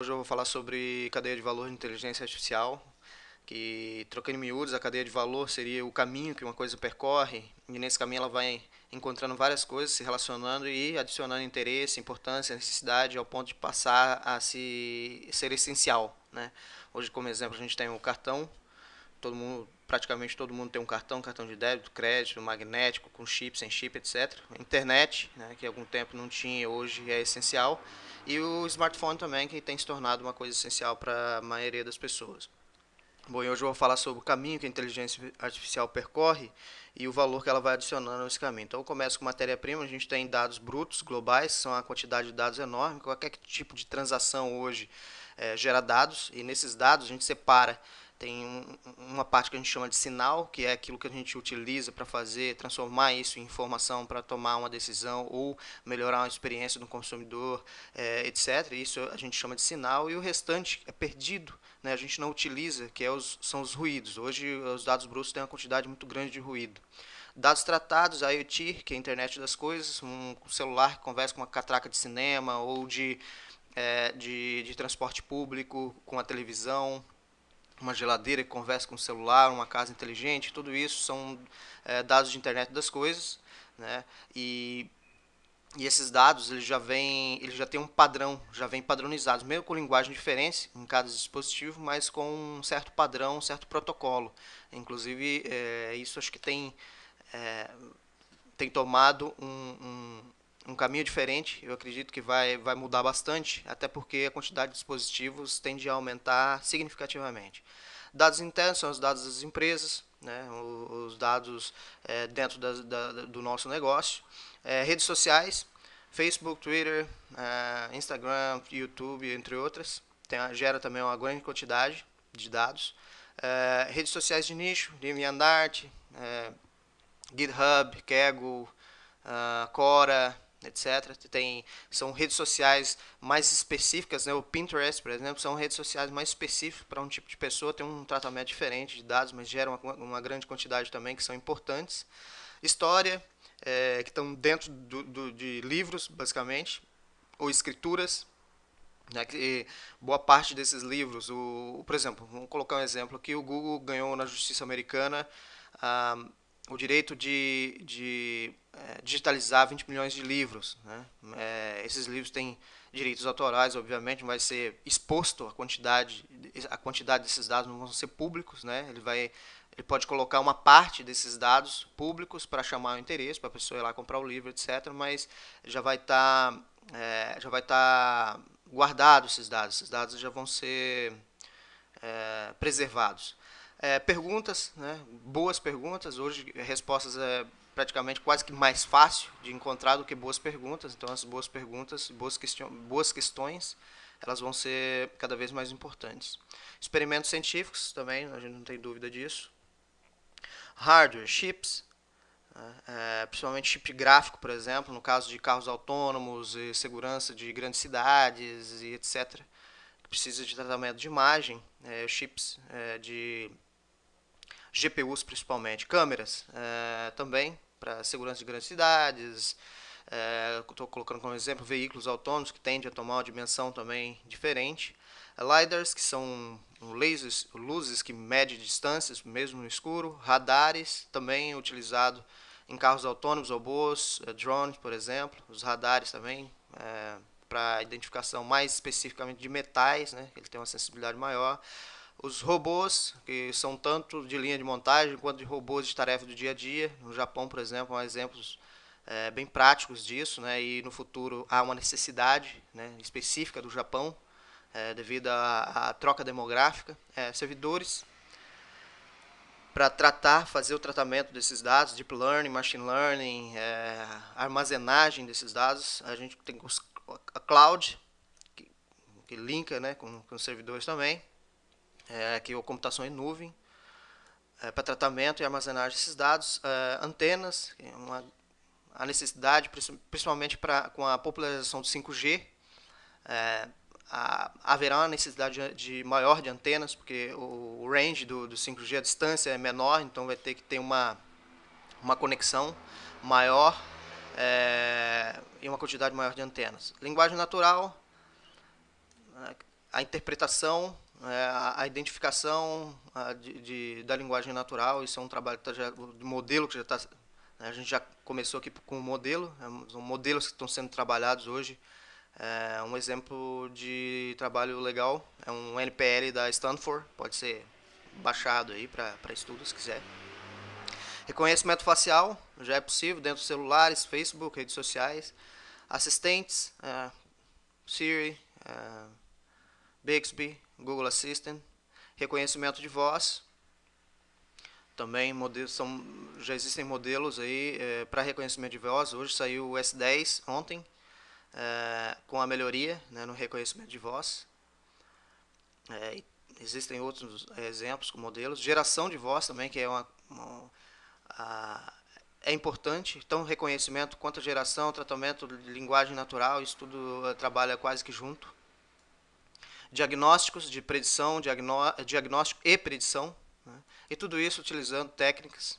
Hoje eu vou falar sobre cadeia de valor de inteligência artificial, que, trocando em miúdos, a cadeia de valor seria o caminho que uma coisa percorre, e nesse caminho ela vai encontrando várias coisas, se relacionando e adicionando interesse, importância, necessidade, ao ponto de passar a ser essencial, né? Hoje, como exemplo, a gente tem o cartão, praticamente todo mundo tem um cartão de débito, crédito, magnético, com chip, sem chip, etc. Internet, né, que há algum tempo não tinha, hoje é essencial. E o smartphone também, que tem se tornado uma coisa essencial para a maioria das pessoas. Bom, e hoje eu vou falar sobre o caminho que a inteligência artificial percorre e o valor que ela vai adicionando nesse caminho. Então, eu começo com matéria-prima, a gente tem dados brutos globais, que são uma quantidade de dados enorme, qualquer tipo de transação hoje gera dados, e nesses dados a gente separa, tem uma parte que a gente chama de sinal, que é aquilo que a gente utiliza para transformar isso em informação para tomar uma decisão ou melhorar a experiência do consumidor, etc. Isso a gente chama de sinal, e o restante é perdido, né? A gente não utiliza, que são os ruídos. Hoje os dados brutos têm uma quantidade muito grande de ruído. Dados tratados, a IoT, que é a internet das coisas, um celular que conversa com uma catraca de cinema ou de transporte público, com a televisão, uma geladeira que conversa com o celular, uma casa inteligente, tudo isso são dados de internet das coisas, né? E esses dados eles já têm um padrão, já vêm padronizados, mesmo com linguagem diferente em cada dispositivo, mas com um certo padrão, um certo protocolo. Inclusive, isso acho que é, tem tomado um caminho diferente. Eu acredito que vai mudar bastante, até porque a quantidade de dispositivos tende a aumentar significativamente. Dados internos são os dados das empresas, né, os dados dentro do nosso negócio. Redes sociais, Facebook, Twitter, Instagram, YouTube, entre outras. Gera também uma grande quantidade de dados. Redes sociais de nicho, DeviantArt, GitHub, Kaggle, Quora, etc. São redes sociais mais específicas, né? O Pinterest, por exemplo, são redes sociais mais específicas para um tipo de pessoa, tem um tratamento diferente de dados, mas geram uma grande quantidade também que são importantes. História, que estão dentro de livros, basicamente, ou escrituras, né, que boa parte desses livros, por exemplo, vamos colocar um exemplo aqui, o Google ganhou na justiça americana ah, o direito de digitalizar 20 milhões de livros. Né? Esses livros têm direitos autorais, obviamente, não vai ser exposto a quantidade desses dados não vão ser públicos, né? Ele pode colocar uma parte desses dados públicos para chamar o interesse, para a pessoa ir lá comprar o livro, etc., mas já vai estar guardados esses dados já vão ser preservados. Perguntas, né? Boas perguntas, hoje respostas praticamente quase que mais fácil de encontrar do que boas perguntas, então as boas perguntas, boas questões, elas vão ser cada vez mais importantes. Experimentos científicos também, a gente não tem dúvida disso. Hardware, chips, principalmente chip gráfico, por exemplo, no caso de carros autônomos e segurança de grandes cidades e etc., que precisa de tratamento de imagem, chips de GPUs principalmente, câmeras também para segurança de grandes cidades. Estou colocando como exemplo veículos autônomos que tendem a tomar uma dimensão também diferente. LiDARs, que são luzes que medem distâncias, mesmo no escuro. Radares, também utilizado em carros autônomos, robôs, drones, por exemplo. Os radares também, para identificação mais especificamente de metais, né? Ele tem uma sensibilidade maior. Os robôs, que são tanto de linha de montagem quanto de robôs de tarefa do dia a dia. No Japão, por exemplo, há exemplos bem práticos disso, né? E no futuro há uma necessidade, né, específica do Japão, devido à troca demográfica. Servidores para fazer o tratamento desses dados, deep learning, machine learning, armazenagem desses dados. A gente tem a cloud, que linka, né, com os servidores também, que é a computação em nuvem, para tratamento e armazenagem desses dados. Antenas, a necessidade, principalmente com a popularização do 5G, haverá uma necessidade maior de antenas, porque o range do 5G, a distância é menor, então vai ter que ter uma conexão maior e uma quantidade maior de antenas. Linguagem natural, a interpretação, a identificação da linguagem natural. Isso é um trabalho de modelo que já está. A gente já começou aqui com o modelo, são modelos que estão sendo trabalhados hoje. Um exemplo de trabalho legal é um NPL da Stanford, pode ser baixado aí para estudo se quiser. Reconhecimento facial já é possível dentro dos celulares, Facebook, redes sociais. Assistentes, Siri, Bixby, Google Assistant. Reconhecimento de voz. Também já existem modelos aí para reconhecimento de voz. Hoje saiu o S10 ontem, com a melhoria, né, no reconhecimento de voz. Existem outros exemplos com modelos. Geração de voz também, que é é importante. Então, reconhecimento quanto a geração, tratamento de linguagem natural, isso tudo trabalha quase que junto. Diagnósticos de predição, diagnóstico e predição, né? E tudo isso utilizando técnicas,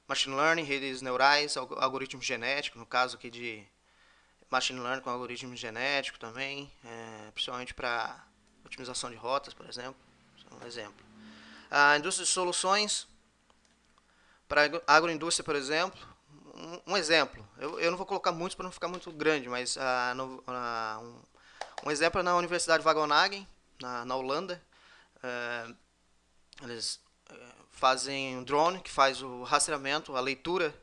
machine learning, redes neurais, algoritmo genético, no caso aqui de machine learning com algoritmo genético também, principalmente para otimização de rotas, por exemplo, é um exemplo. A indústria de soluções, para agroindústria, por exemplo, um exemplo, eu não vou colocar muitos para não ficar muito grande, mas um exemplo é na Universidade Wageningen, na Holanda. Eles fazem um drone que faz o rastreamento, a leitura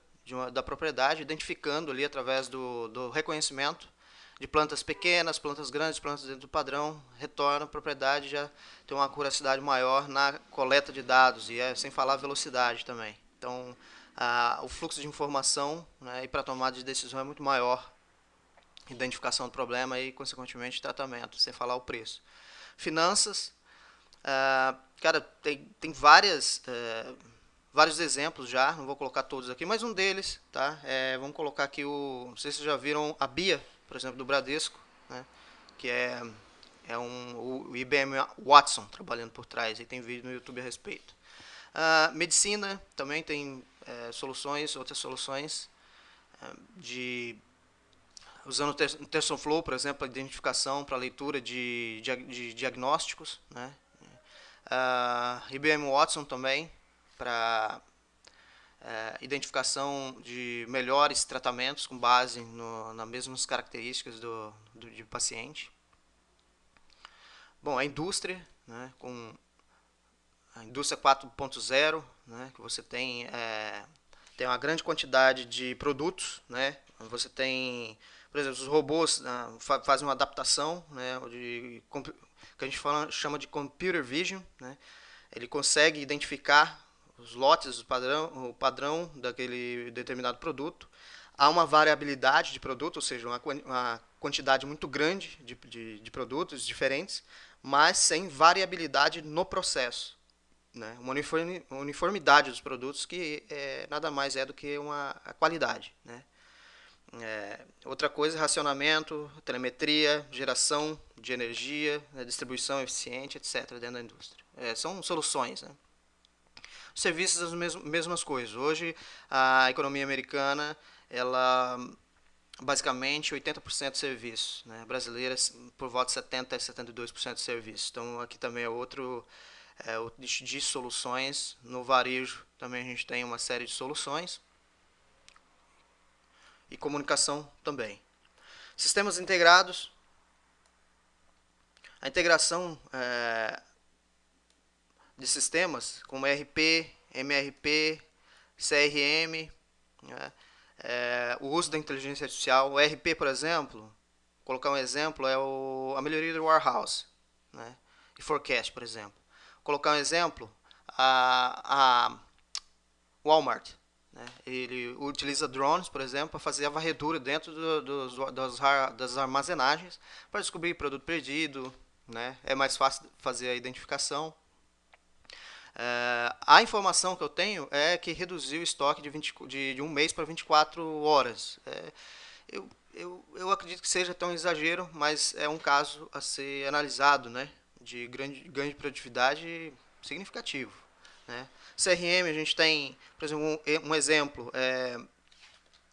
da propriedade, identificando ali através do reconhecimento de plantas pequenas, plantas grandes, plantas dentro do padrão, retorna a propriedade, já tem uma acuracidade maior na coleta de dados, e sem falar a velocidade também. Então, o fluxo de informação, né, e para tomada de decisão é muito maior. Identificação do problema e, consequentemente, tratamento, sem falar o preço. Finanças, cara, tem vários exemplos já, não vou colocar todos aqui, mas um deles, tá? Vamos colocar aqui não sei se vocês já viram a BIA, por exemplo, do Bradesco, né? Que o IBM Watson trabalhando por trás, e tem vídeo no YouTube a respeito. Medicina também tem outras soluções usando o TensorFlow, por exemplo, para identificação, para leitura de diagnósticos, né? IBM Watson também, para identificação de melhores tratamentos com base nas mesmas características do paciente. Bom, a indústria, né, com a indústria 4.0, né, que você tem uma grande quantidade de produtos, né? Você tem, por exemplo, os robôs fazem uma adaptação, né, que a gente chama de computer vision, né? Ele consegue identificar os lotes, o padrão daquele determinado produto. Há uma variabilidade de produto, ou seja, uma quantidade muito grande de produtos diferentes, mas sem variabilidade no processo, né? Uma uniformidade dos produtos que nada mais é do que a qualidade, né? Outra coisa, racionamento, telemetria, geração de energia, distribuição eficiente, etc. dentro da indústria. São soluções, né? Serviços, as mesmas coisas. Hoje, a economia americana, ela basicamente 80% de serviços, né? Brasileira, por volta de 70% a 72% de serviços. Então, aqui também é outro de soluções. No varejo, também a gente tem uma série de soluções. E comunicação também. Sistemas integrados. A integração de sistemas como ERP, MRP, CRM, né? O uso da inteligência artificial. O ERP, por exemplo, vou colocar um exemplo, é a melhoria do warehouse, né? E forecast, por exemplo. Vou colocar um exemplo, a Walmart, né? Ele utiliza drones, por exemplo, para fazer a varredura dentro das armazenagens para descobrir produto perdido, né? É mais fácil fazer a identificação. A informação que eu tenho é que reduziu o estoque de um mês para 24 horas. Eu acredito que seja tão exagero, mas é um caso a ser analisado, né? De ganho de produtividade significativo, né? CRM, a gente tem, por exemplo, um exemplo,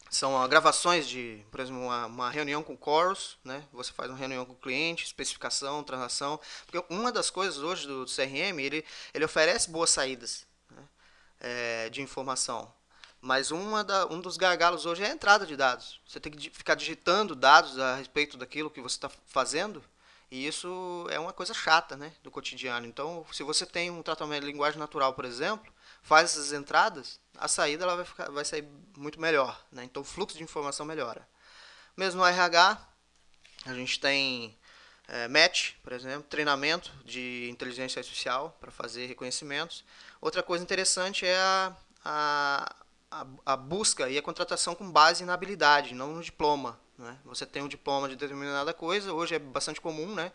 São gravações de, por exemplo, uma reunião com o Chorus, né? Você faz uma reunião com o cliente, especificação, transação. Porque uma das coisas hoje do CRM, ele oferece boas saídas, né? De informação. Mas um dos gargalos hoje é a entrada de dados. Você tem que ficar digitando dados a respeito daquilo que você está fazendo, e isso é uma coisa chata, né, do cotidiano. Então, se você tem um tratamento de linguagem natural, por exemplo, faz essas entradas, a saída ela vai sair muito melhor, né? Então, o fluxo de informação melhora. Mesmo no RH, a gente tem match, por exemplo, treinamento de inteligência artificial para fazer reconhecimentos. Outra coisa interessante é a busca e a contratação com base na habilidade, não no diploma. Né? Você tem um diploma de determinada coisa, hoje é bastante comum, né?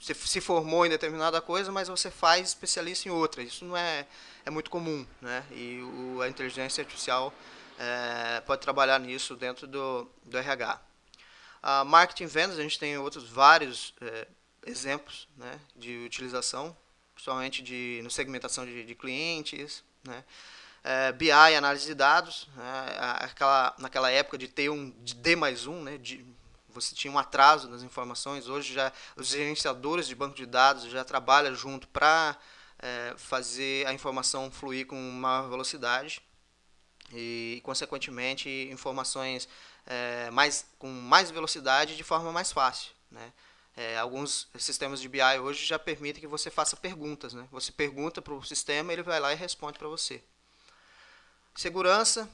Você se formou em determinada coisa, mas você faz especialista em outra. Isso não é muito comum, né? E a inteligência artificial pode trabalhar nisso dentro do RH. A marketing e vendas, a gente tem outros vários exemplos, né, de utilização, principalmente no segmentação de clientes, né. BI, análise de dados, né, naquela época de ter de D mais um, né, você tinha um atraso nas informações, hoje já os gerenciadores de banco de dados já trabalham junto para fazer a informação fluir com maior velocidade e, consequentemente, informações com mais velocidade de forma mais fácil. Né? Alguns sistemas de BI hoje já permitem que você faça perguntas. Né? Você pergunta para o sistema, ele vai lá e responde para você. Segurança,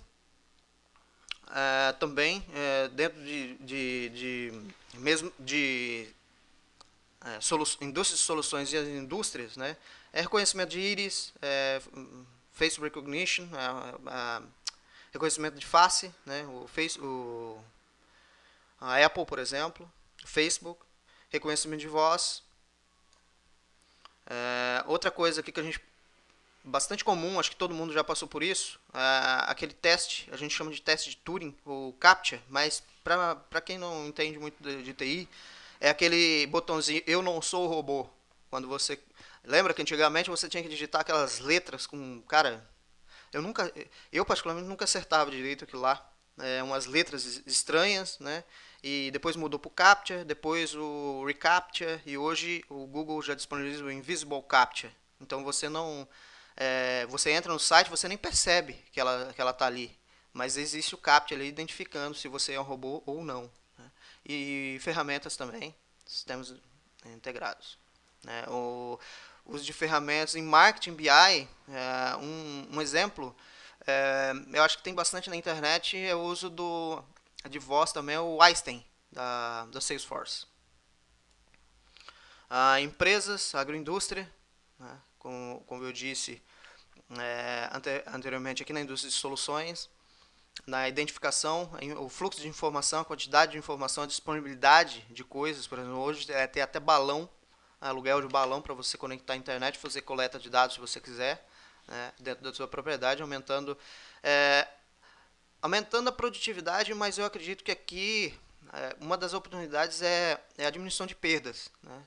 também, dentro mesmo de indústrias de soluções e as indústrias, né? Reconhecimento de íris, face recognition, reconhecimento de face, né? A Apple, por exemplo, Facebook, reconhecimento de voz. Outra coisa aqui que a gente bastante comum, acho que todo mundo já passou por isso, aquele teste, a gente chama de teste de Turing, ou CAPTCHA, mas para quem não entende muito de TI, é aquele botãozinho eu não sou robô. Quando você lembra que antigamente você tinha que digitar aquelas letras com, cara, eu particularmente nunca acertava direito aquilo lá. Umas letras estranhas, né? E depois mudou para o CAPTCHA, depois o reCAPTCHA e hoje o Google já disponibiliza o Invisible CAPTCHA. Então você não, você entra no site, você nem percebe que ela está ali, mas existe o CAPTCHA ali identificando se você é um robô ou não. Né? E ferramentas também, sistemas integrados. Né? O uso de ferramentas em marketing BI, um exemplo, eu acho que tem bastante na internet, é o uso de voz também, o Einstein, da Salesforce. Empresas, agroindústria, né, como eu disse anteriormente aqui na indústria de soluções, na identificação, o fluxo de informação, a quantidade de informação, a disponibilidade de coisas, por exemplo, hoje tem até balão, aluguel de balão para você conectar à internet, fazer coleta de dados se você quiser, né, dentro da sua propriedade, aumentando a produtividade, mas eu acredito que aqui uma das oportunidades é a diminuição de perdas. Né?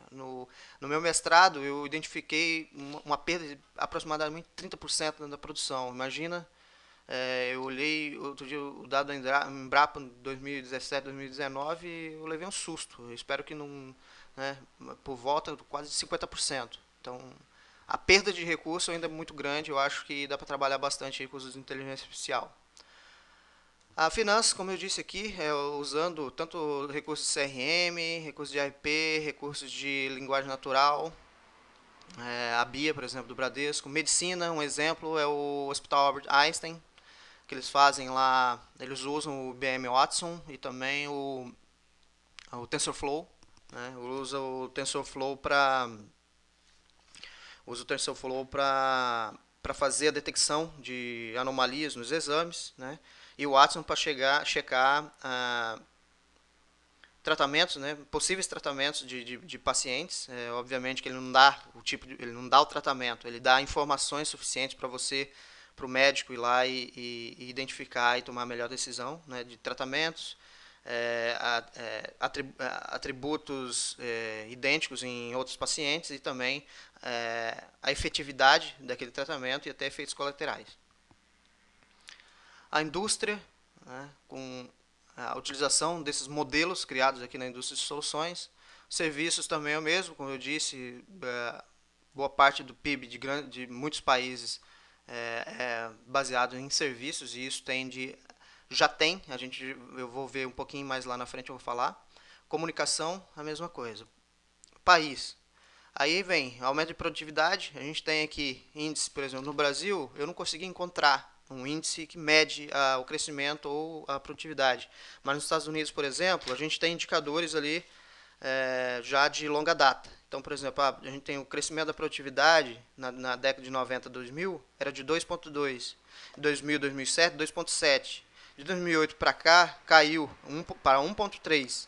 No meu mestrado, eu identifiquei uma perda de aproximadamente 30% da produção. Imagina, eu olhei outro dia o dado da Embrapa 2017, 2019 e eu levei um susto. Eu espero que não, né, por volta de quase 50%. Então, a perda de recurso ainda é muito grande. Eu acho que dá para trabalhar bastante com os de inteligência artificial. A finanças, como eu disse aqui, usando tanto recursos de CRM, recursos de RP, recursos de linguagem natural, a BIA, por exemplo, do Bradesco. Medicina, um exemplo, é o Hospital Albert Einstein, que eles fazem lá, eles usam o IBM Watson e também o TensorFlow. Né? Usa o TensorFlow para fazer a detecção de anomalias nos exames, né? E o Watson para checar tratamentos, né? Possíveis tratamentos de pacientes. Obviamente que ele não dá ele não dá o tratamento, ele dá informações suficientes para o médico ir lá e identificar e tomar a melhor decisão, né, de tratamentos, atributos idênticos em outros pacientes e também a efetividade daquele tratamento e até efeitos colaterais. A indústria, né, com a utilização desses modelos criados aqui na indústria de soluções. Serviços também é o mesmo, como eu disse, boa parte do PIB de muitos países é baseado em serviços e isso já tem, eu vou ver um pouquinho mais lá na frente, eu vou falar. Comunicação, a mesma coisa. País. Aí vem aumento de produtividade, a gente tem aqui índice, por exemplo, no Brasil, eu não consegui encontrar um índice que mede o crescimento ou a produtividade. Mas nos Estados Unidos, por exemplo, a gente tem indicadores ali já de longa data. Então, por exemplo, a gente tem o crescimento da produtividade na década de 90 a 2000, era de 2,2. Em 2000, 2007, 2,7. De 2008 para cá, caiu para 1,3.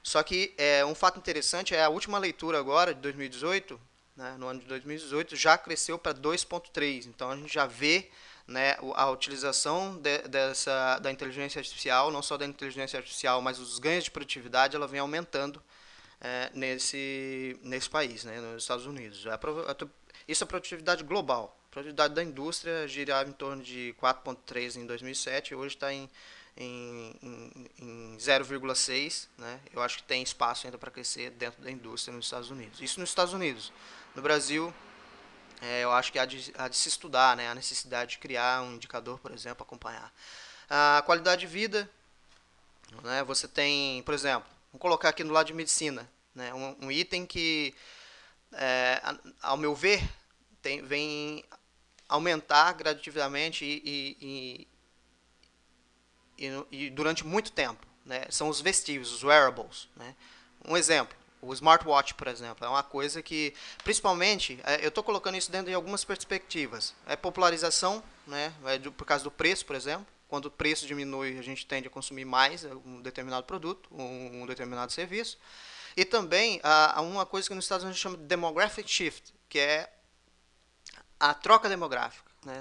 Só que um fato interessante é a última leitura agora, de 2018, né, no ano de 2018, já cresceu para 2,3. Então, a gente já vê, né, a utilização da inteligência artificial, não só da inteligência artificial, mas os ganhos de produtividade, ela vem aumentando nesse país, né, nos Estados Unidos. Isso é a produtividade global. A produtividade da indústria girava em torno de 4,3 em 2007, e hoje está em 0,6, né? Eu acho que tem espaço ainda para crescer dentro da indústria nos Estados Unidos. Isso nos Estados Unidos. No Brasil, eu acho que há de se estudar, né, a necessidade de criar um indicador, por exemplo, acompanhar. A qualidade de vida, né, você tem, por exemplo, vamos colocar aqui no lado de medicina, né, um item que, ao meu ver, vem aumentar gradativamente e durante muito tempo, né, são os vestíveis, os wearables. Né. Um exemplo, o smartwatch, por exemplo, é uma coisa que, principalmente, eu estou colocando isso dentro de algumas perspectivas. É popularização, né, por causa do preço, por exemplo. Quando o preço diminui, a gente tende a consumir mais um determinado produto, um determinado serviço. E também há uma coisa que nos Estados Unidos chama de demographic shift, que é a troca demográfica. Né?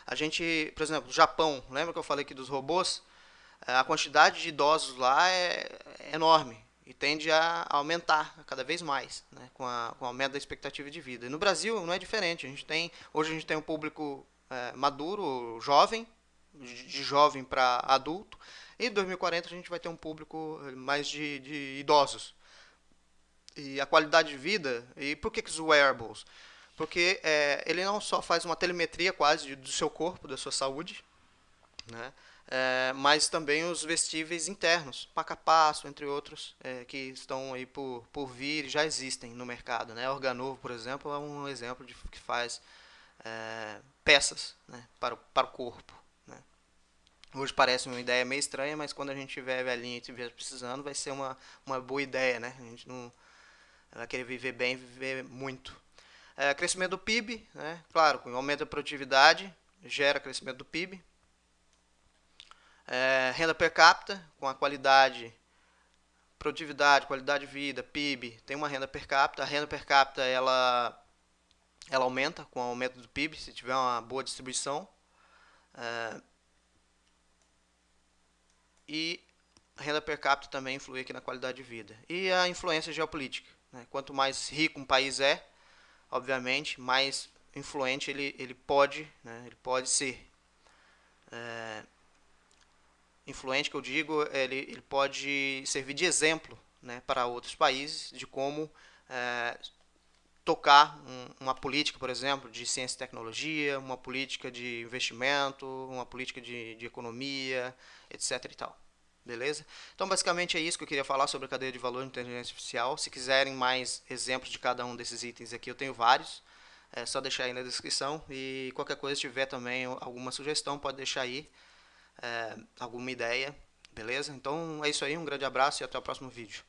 A gente, por exemplo, Japão, lembra que eu falei aqui dos robôs? A quantidade de idosos lá é enorme e tende a aumentar cada vez mais, né, com o aumento da expectativa de vida. E no Brasil não é diferente. Hoje a gente tem um público maduro, jovem, de jovem para adulto, e em 2040 a gente vai ter um público mais de idosos. E a qualidade de vida, e por que os wearables? Porque ele não só faz uma telemetria quase do seu corpo, da sua saúde, né? Mas também os vestíveis internos, paca-passo, entre outros, que estão aí por vir e já existem no mercado. Né? Organovo, por exemplo, é um exemplo de que faz peças, né, para o corpo. Né? Hoje parece uma ideia meio estranha, mas quando a gente tiver velhinho e estiver precisando, vai ser uma boa ideia. Né? A gente não vai querer viver bem, viver muito. Crescimento do PIB, né? Claro, com aumento da produtividade, gera crescimento do PIB. Renda per capita, com a produtividade, qualidade de vida, PIB, tem uma renda per capita. A renda per capita ela aumenta com o aumento do PIB, se tiver uma boa distribuição. E a renda per capita também influi aqui na qualidade de vida. E a influência geopolítica. Né? Quanto mais rico um país obviamente, mais influente ele pode ser. Influente que eu digo, ele pode servir de exemplo, né, para outros países de como tocar uma política, por exemplo, de ciência e tecnologia, uma política de investimento, uma política de economia, etc. e tal. Beleza? Então, basicamente é isso que eu queria falar sobre a cadeia de valor de inteligência artificial. Se quiserem mais exemplos de cada um desses itens aqui, eu tenho vários. É só deixar aí na descrição. E qualquer coisa, se tiver também alguma sugestão, pode deixar aí. Alguma ideia, beleza? Então é isso aí, um grande abraço e até o próximo vídeo.